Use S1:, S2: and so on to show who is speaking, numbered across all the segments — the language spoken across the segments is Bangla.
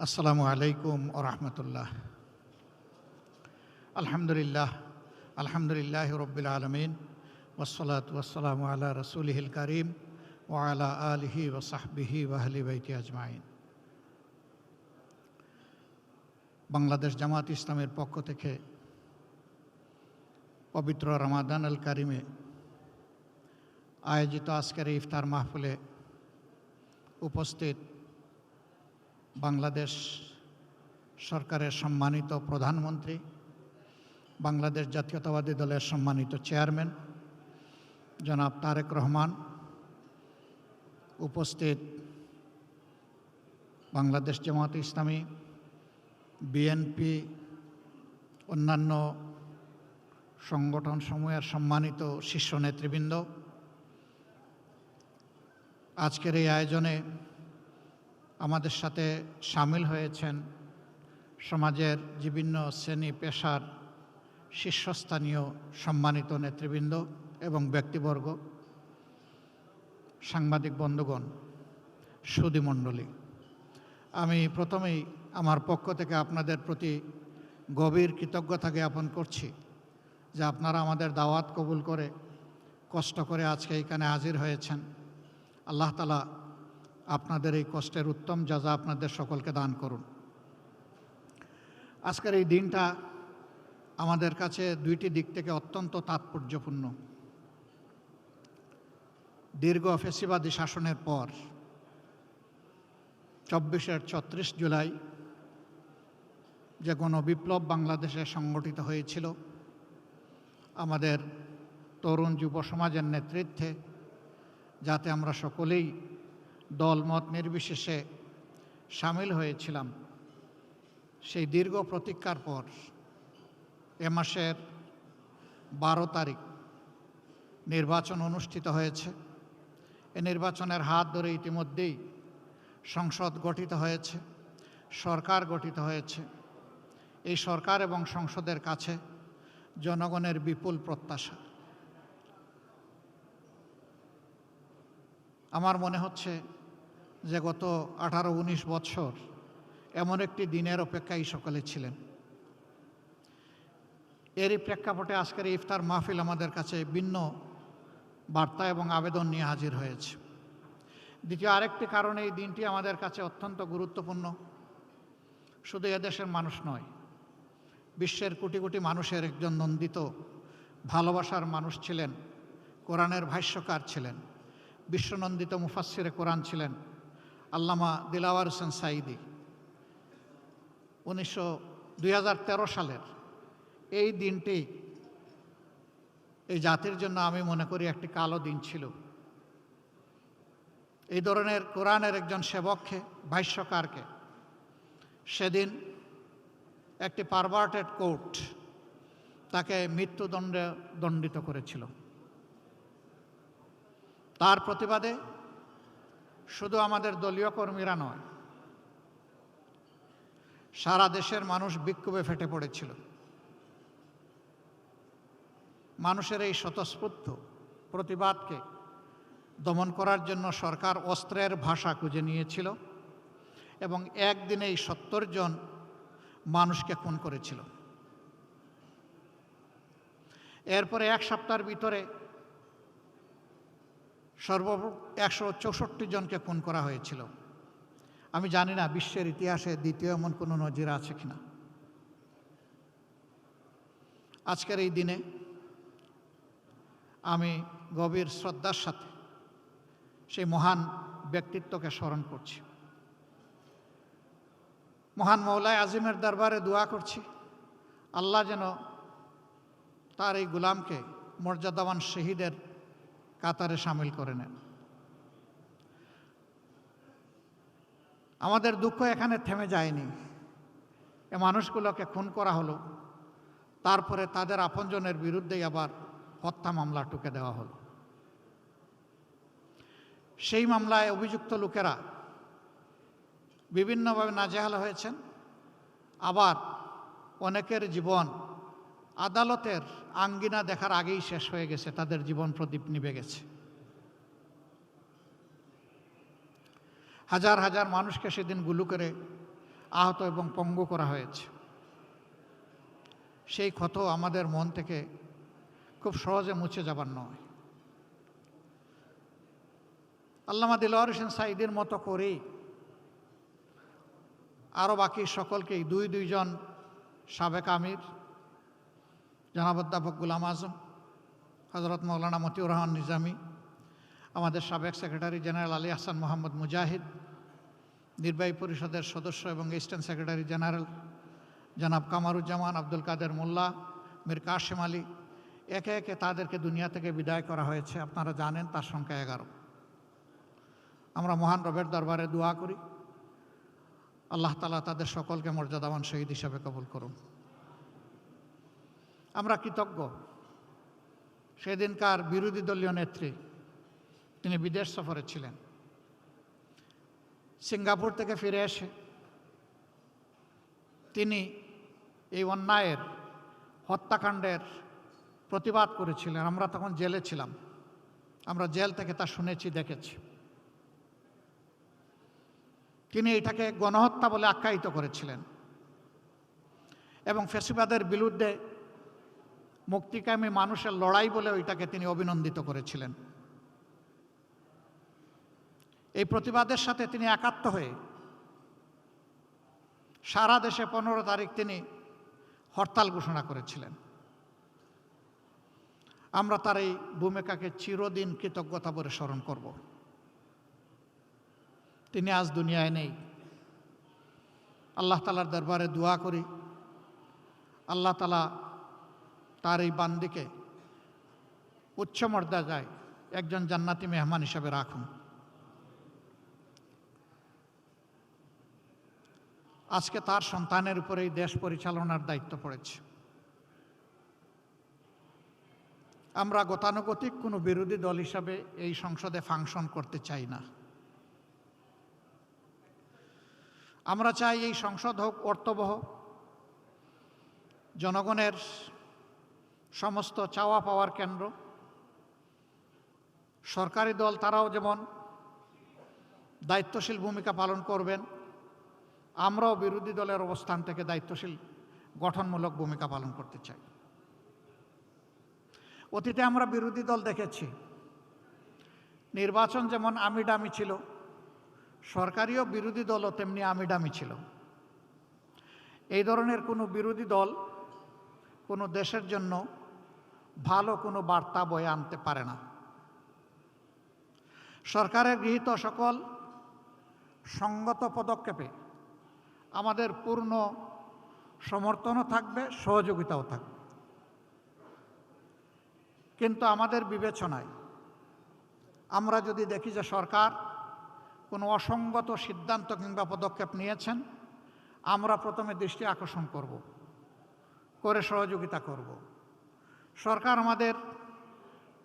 S1: আসসালামু আলাইকুম ও রহমতুল্লাহ। আলহামদুলিল্লাহ আলহামদুলিল্লাহ রব্বিল আলমিন ওয়াসসালাতু ওয়াসসালামু আলা রসুলিহিল কারীম ওয়া আলা আলিহি ওয়া সাহবিহি ওয়া আহলি বাইতি আজমাইন। বাংলাদেশ জামাত ইসলামের পক্ষ থেকে পবিত্র রমাদান আল কারিমে আয়োজিত আজকের ইফতার মাহফিলে উপস্থিত বাংলাদেশ সরকারের সম্মানিত প্রধানমন্ত্রী, বাংলাদেশ জাতীয়তাবাদী দলের সম্মানিত চেয়ারম্যান জনাব তারেক রহমান, উপস্থিত বাংলাদেশ জামাত ইসলামী, বিএনপি, অন্যান্য সংগঠনসমূহের সম্মানিত শীর্ষ নেতৃবৃন্দ, আজকের এই আয়োজনে আমাদের সাথে সামিল হয়েছেন সমাজের বিভিন্ন শ্রেণী পেশার শীর্ষস্থানীয় সম্মানিত নেতৃবৃন্দ এবং ব্যক্তিবর্গ, সাংবাদিক বন্ধুগণ, সুধীমণ্ডলী। আমি প্রথমেই আমার পক্ষ থেকে আপনাদের প্রতি গভীর কৃতজ্ঞতা জ্ঞাপন করছি যে আপনারা আমাদের দাওয়াত কবুল করে কষ্ট করে আজকে এখানে হাজির হয়েছেন। আল্লাহ তাআলা আপনাদের এই কষ্টের উত্তম জাযা আপনাদের সকলকে দান করুন। আজকের এই দিনটা আমাদের কাছে দুইটি দিক থেকে অত্যন্ত তাৎপর্যপূর্ণ। দীর্ঘ ফ্যাসিবাদী শাসনের পর 36 জুলাই যে গণবিপ্লব বাংলাদেশে সংগঠিত হয়েছিল, আমাদের তরুণ যুব সমাজের নেতৃত্বে, যাতে আমরা সকলেই দলমত নির্বিশেষে সামিল হয়েছিলাম, সেই দীর্ঘ প্রতীক্ষার পর এ মাসের 12 তারিখ নির্বাচন অনুষ্ঠিত হয়েছে। এ নির্বাচনের হাত ধরে ইতিমধ্যেই সংসদ গঠিত হয়েছে, সরকার গঠিত হয়েছে। এই সরকার এবং সংসদের কাছে জনগণের বিপুল প্রত্যাশা। আমার মনে হচ্ছে যে গত 18-19 বছর এমন একটি দিনের অপেক্ষায় সকলে ছিলেন। এরই প্রেক্ষাপটে আজকের ইফতার মাহফিল আমাদের কাছে ভিন্ন বার্তা এবং আবেদন নিয়ে হাজির হয়েছে। দ্বিতীয় আরেকটি কারণে এই দিনটি আমাদের কাছে অত্যন্ত গুরুত্বপূর্ণ। শুধু এদেশের মানুষ নয়, বিশ্বের কোটি কোটি মানুষের একজন নন্দিত ভালোবাসার মানুষ ছিলেন, কোরআনের ভাষ্যকার ছিলেন, বিশ্বনন্দিত মুফাসসিরে কোরআন ছিলেন আল্লামা দিলাওয়ার হোসেন সাঈদী। 2013 সালের এই দিনটি এই জাতির জন্য আমি মনে করি একটি কালো দিন ছিল। এই ধরনের কোরআনের একজন সেবককে, ভাষ্যকারকে সেদিন একটি পারভার্টেড কোর্ট তাকে মৃত্যুদণ্ডে দণ্ডিত করেছিল। তার প্রতিবাদে শুধু আমাদের দলীয় কর্মীরা নয়, সারা দেশের মানুষ বিক্ষোভে ফেটে পড়েছিল। মানুষের এই স্বতঃস্ফূর্ত প্রতিবাদকে দমন করার জন্য সরকার অস্ত্রের ভাষা খুঁজে নিয়েছিল এবং একদিনেই 70 জন মানুষকে খুন করেছিল। এরপরে এক সপ্তাহের ভিতরে সর্বমোট 164 জনকে খুন করা হয়েছিল। আমি জানি না বিশ্বের ইতিহাসে দ্বিতীয় এমন কোনো নজির আছে কিনা। আজকের এই দিনে আমি গভীর শ্রদ্ধার সাথে সেই মহান ব্যক্তিত্বকে স্মরণ করছি। মহান মওলায়ে আজিমের দরবারে দোয়া করছি, আল্লাহ যেন তার এই গোলামকে মর্যাদাবান শহীদের কাতারে সামিল করে নেন। আমাদের দুঃখ এখানে থেমে যায়নি। এ মানুষগুলোকে খুন করা হলো, তারপরে তাদের আপনজনের বিরুদ্ধেই আবার হত্যা মামলা টুকে দেওয়া হলো। সেই মামলায় অভিযুক্ত লোকেরা বিভিন্নভাবে নাজেহাল হয়েছেন, আবার অনেকের জীবন আদালতের আঙ্গিনা দেখার আগেই শেষ হয়ে গেছে, তাদের জীবন প্রদীপ নিভে গেছে। হাজার হাজার মানুষকে সেদিন গুলি করে আহত এবং পঙ্গু করা হয়েছে। সেই ক্ষত আমাদের মন থেকে খুব সহজে মুছে যাবার নয়। আল্লামা দিলওয়ার হোসেন সাঈদীর মতো করেই আরও বাকি সকলকেই দুইজন সাবেক আমির জনাব অধ্যাপক গোলাম আজম, হজরত মৌলানা মতিউর রহমান নিজামী, আমাদের সাবেক সেক্রেটারি জেনারেল আলী আহসান মোহাম্মদ মুজাহিদ, নির্বাহী পরিষদের সদস্য এবং ইস্টার্ন সেক্রেটারি জেনারেল জনাব কামারুজ্জামান, আব্দুল কাদের মোল্লা, মীর কাশেম আলী, একে একে তাদেরকে দুনিয়া থেকে বিদায় করা হয়েছে। আপনারা জানেন তার সংখ্যা 11। আমরা মহান রবের দরবারে দোয়া করি আল্লাহ তাআলা তাদের সকলকে মর্যাদাবান শহীদ হিসাবে কবুল করুন। আমরা কৃতজ্ঞ সেদিনকার বিরোধী দলীয় নেত্রী, তিনি বিদেশ সফরে ছিলেন। সিঙ্গাপুর থেকে ফিরে এসে তিনি এই অন্যায়ের হত্যাকাণ্ডের প্রতিবাদ করেছিলেন। আমরা তখন জেলে ছিলাম, আমরা জেল থেকে তা শুনেছি, দেখেছি। তিনি এটাকে গণহত্যা বলে আখ্যায়িত করেছিলেন এবং ফ্যাসিবাদের বিরুদ্ধে মুক্তিকামী মানুষের লড়াই বলে ওইটাকে তিনি অভিনন্দিত করেছিলেন। এই প্রতিবাদের সাথে তিনি একাত্ম হয়ে সারা দেশে 15 তারিখ তিনি হরতাল ঘোষণা করেছিলেন। আমরা তার এই ভূমিকাকে চিরদিন কৃতজ্ঞতা ভরে স্মরণ করব। তিনি আজ দুনিয়ায় নেই। আল্লাহ তাআলার দরবারে দোয়া করি আল্লাহ তাআলা তার এই বান্দিকে উচ্চ মর্যাদায় একজন জান্নাতি মেহমান হিসাবে রাখুন। আজকে তার সন্তানের উপরে এই দেশ পরিচালনার দায়িত্ব পড়েছে। আমরা গতানুগতিক কোনো বিরোধী দল হিসাবে এই সংসদে ফাংশন করতে চাই না। আমরা চাই এই সংসদ হোক অর্থবহ, জনগণের সমস্ত চাওয়া পাওয়ার কেন্দ্র। সরকারি দল তারাও যেমন দায়িত্বশীল ভূমিকা পালন করবেন, আমরাও বিরোধী দলের অবস্থান থেকে দায়িত্বশীল গঠনমূলক ভূমিকা পালন করতে চাই। অতীতে আমরা বিরোধী দল দেখেছি, নির্বাচন যেমন আমিডামি ছিল, সরকারিও বিরোধী দলও তেমনি আমিডামি ছিল। এই ধরনের কোনো বিরোধী দল কোনো দেশের জন্য ভালো কোনো বার্তা বয়ে আনতে পারে না। সরকারের গৃহীত সকল সঙ্গত পদক্ষেপে আমাদের পূর্ণ সমর্থনও থাকবে, সহযোগিতাও থাকবে। কিন্তু আমাদের বিবেচনায় আমরা যদি দেখি যে সরকার কোনো অসঙ্গত সিদ্ধান্ত কিংবা পদক্ষেপ নিয়েছেন, আমরা প্রথমে দৃষ্টি আকর্ষণ করব, করে সহযোগিতা করব। সরকার আমাদের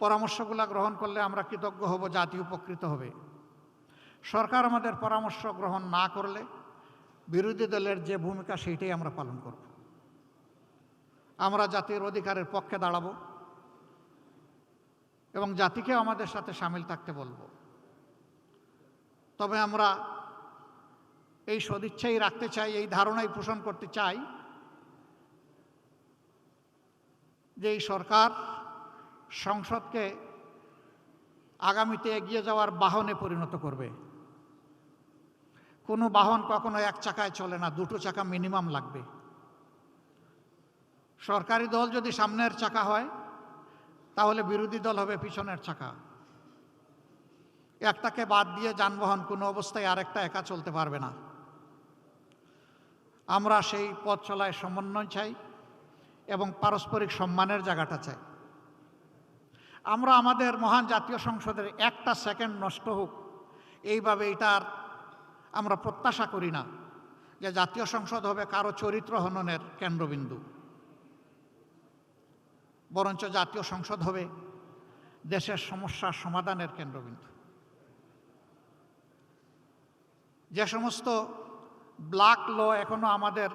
S1: পরামর্শগুলো গ্রহণ করলে আমরা কৃতজ্ঞ হব, জাতি উপকৃত হবে। সরকার আমাদের পরামর্শ গ্রহণ না করলে বিরোধী দলের যে ভূমিকা সেইটাই আমরা পালন করব। আমরা জাতির অধিকারের পক্ষে দাঁড়াবো এবং জাতিকেও আমাদের সাথে সামিল থাকতে বলবো। তবে আমরা এই সদিচ্ছাই রাখতে চাই, এই ধারণাই পোষণ করতে চাই যে এই সরকার সংসদকে আগামীতে এগিয়ে যাওয়ার বাহনে পরিণত করবে। কোনো বাহন কখনো এক চাকায় চলে না, দুটো চাকা মিনিমাম লাগবে। সরকারি দল যদি সামনের চাকা হয়, তাহলে বিরোধী দল হবে পিছনের চাকা। একটাকে বাদ দিয়ে যানবাহন কোনো অবস্থায় আরেকটা একা চলতে পারবে না। আমরা সেই পথ চলায় সমন্বয় চাই এবং পারস্পরিক সম্মানের জায়গাটা চাই। আমরা আমাদের মহান জাতীয় সংসদের একটা সেকেন্ড নষ্ট হোক এইভাবে এটার আমরা প্রত্যাশা করি না যে জাতীয় সংসদ হবে কারো চরিত্র হননের কেন্দ্রবিন্দু। বরঞ্চ জাতীয় সংসদ হবে দেশের সমস্যার সমাধানের কেন্দ্রবিন্দু। যে সমস্ত ব্ল্যাক ল এখনো আমাদের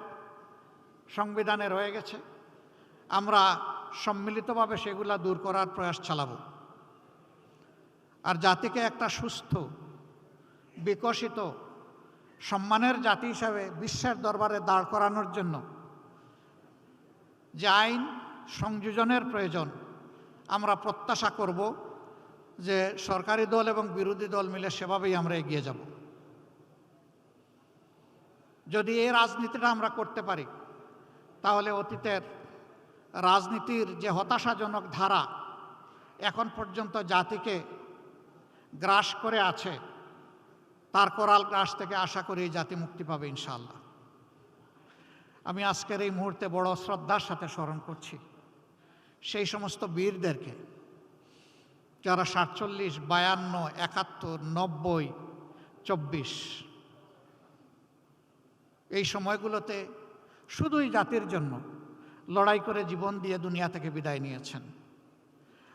S1: সংবিধানে রয়ে গেছে, আমরা সম্মিলিতভাবে সেগুলা দূর করার প্রয়াস চালাব। আর জাতিকে একটা সুস্থ, বিকশিত সম্মানের জাতি হিসাবে বিশ্বের দরবারে দাঁড় করানোর জন্য যে আইন সংযোজনের প্রয়োজন, আমরা প্রত্যাশা করব যে সরকারি দল এবং বিরোধী দল মিলে সেভাবেই আমরা এগিয়ে যাব। যদি এই রাজনীতিটা আমরা করতে পারি, তাহলে অতীতের রাজনীতির যে হতাশাজনক ধারা এখন পর্যন্ত জাতিকে গ্রাস করে আছে, তার করাল গ্রাস থেকে আশা করি এই জাতি মুক্তি পাবে ইনশাআল্লাহ। আমি আজকের এই মুহূর্তে বড় শ্রদ্ধার সাথে স্মরণ করছি সেই সমস্ত বীরদেরকে যারা 47, 52, 71, 90, 24 এই সময়গুলোতে শুধুই জাতির জন্য লড়াই করে জীবন দিয়ে দুনিয়া থেকে বিদায় নিয়েছেন।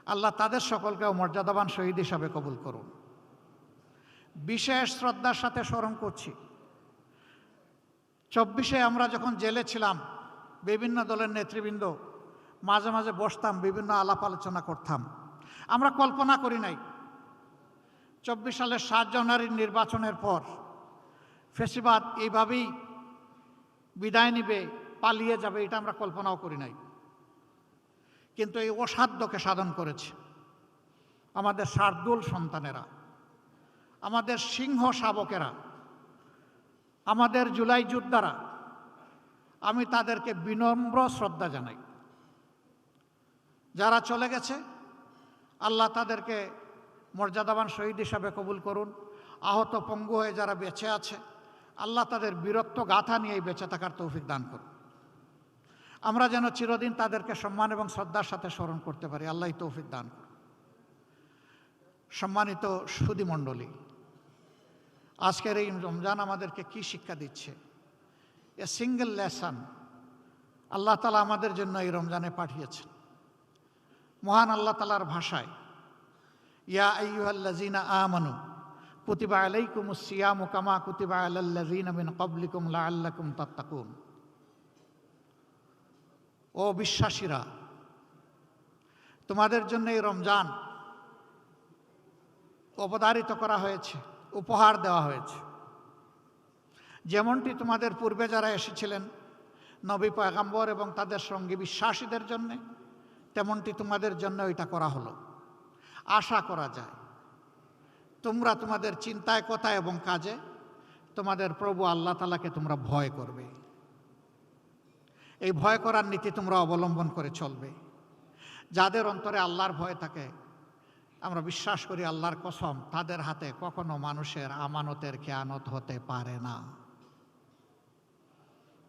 S1: আল্লাহ তাদের সকলকেও মর্যাদাবান শহীদ হিসাবে কবুল করুন। বিশেষ শ্রদ্ধার সাথে স্মরণ করছি 24-এ আমরা যখন জেলে ছিলাম, বিভিন্ন দলের নেতৃবৃন্দ মাঝে মাঝে বসতাম, বিভিন্ন আলাপ আলোচনা করতাম। আমরা কল্পনা করি নাই 24 সালের 7 জানুয়ারির নির্বাচনের পর ফ্যাসিবাদ এইভাবেই বিদায় নিবে, পালিয়ে যাবে, এটা আমরা কল্পনাও করি নাই। কিন্তু এই অসাধ্যকে সাধন করেছে আমাদের শার্দুল সন্তানেরা, আমাদের সিংহ শাবকেরা, আমাদের জুলাই যোদ্ধারা। আমি তাদেরকে বিনম্র শ্রদ্ধা জানাই। যারা চলে গেছে, আল্লাহ তাদেরকে মর্যাদাবান শহীদ হিসাবে কবুল করুন। আহত পঙ্গু হয়ে যারা বেঁচে আছে, আল্লাহ তাদের বীরত্ব গাথা নিয়ে বেঁচে থাকার তৌফিক দান করুন। আমরা যেন চিরদিন তাদেরকে সম্মান এবং শ্রদ্ধার সাথে স্মরণ করতে পারি, আল্লাহ তৌফিক দান করুন। সম্মানিত সুধীমণ্ডলী, আজকের এই রমজান আমাদেরকে কি শিক্ষা দিচ্ছে? এ সিঙ্গেল লেসন আল্লাহ তাআলা আমাদের জন্য এই রমজানে পাঠিয়েছেন। মহান আল্লাহ তাআলার ভাষায়, ইয়া আইয়ুহাল্লাযীনা আমানু কুতিবা আলাইকুমুস সিয়ামু কামা কুতিবা আলাল্লাযীনা মিন ক্বাবলিকুম লাআল্লাকুম তাত্তাকুন। ও বিশ্বাসীরা, তোমাদের জন্য এই রমজান অবধারিত করা হয়েছে, উপহার দেওয়া হয়েছে। যেমনটি তোমাদের পূর্বে যারা এসেছিলেন নবী পয়গম্বর এবং তাদের সঙ্গী বিশ্বাসীদের জন্যে, তেমনটি তোমাদের জন্য এটা করা হলো। আশা করা যায় তোমরা তোমাদের চিন্তায়, কথায় এবং কাজে তোমাদের প্রভু আল্লাহ তাআলাকে তোমরা ভয় করবে। এই ভয় করার নীতি তোমরা অবলম্বন করে চলবে। যাদের অন্তরে আল্লাহর ভয় থাকে, আমরা বিশ্বাস করি আল্লাহর কসম, তাদের হাতে কখনো মানুষের আমানতের খেয়ানত হতে পারে না।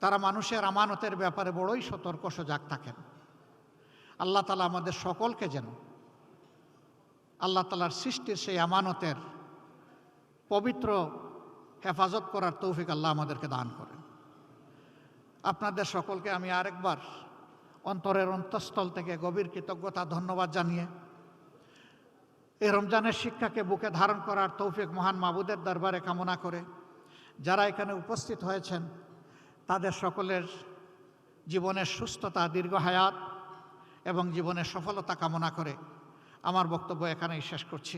S1: তারা মানুষের আমানতের ব্যাপারে বড়ই সতর্ক সজাগ থাকেন। আল্লাহ তাআলা আমাদের সকলকে যেন আল্লাহ তাআলার সৃষ্টির সেই আমানতের পবিত্র হেফাজত করার তৌফিক আল্লাহ আমাদেরকে দান করেন। আপনাদের সকলকে আমি আরেকবার অন্তরের অন্তঃস্থল থেকে গভীর কৃতজ্ঞতা, ধন্যবাদ জানিয়ে এই রমজানের শিক্ষাকে বুকে ধারণ করার তৌফিক মহান মাবুদের দরবারে কামনা করে, যারা এখানে উপস্থিত হয়েছেন তাদের সকলের জীবনের সুস্থতা, দীর্ঘ হায়াত এবং জীবনের সফলতা কামনা করে আমার বক্তব্য এখানেই শেষ করছি।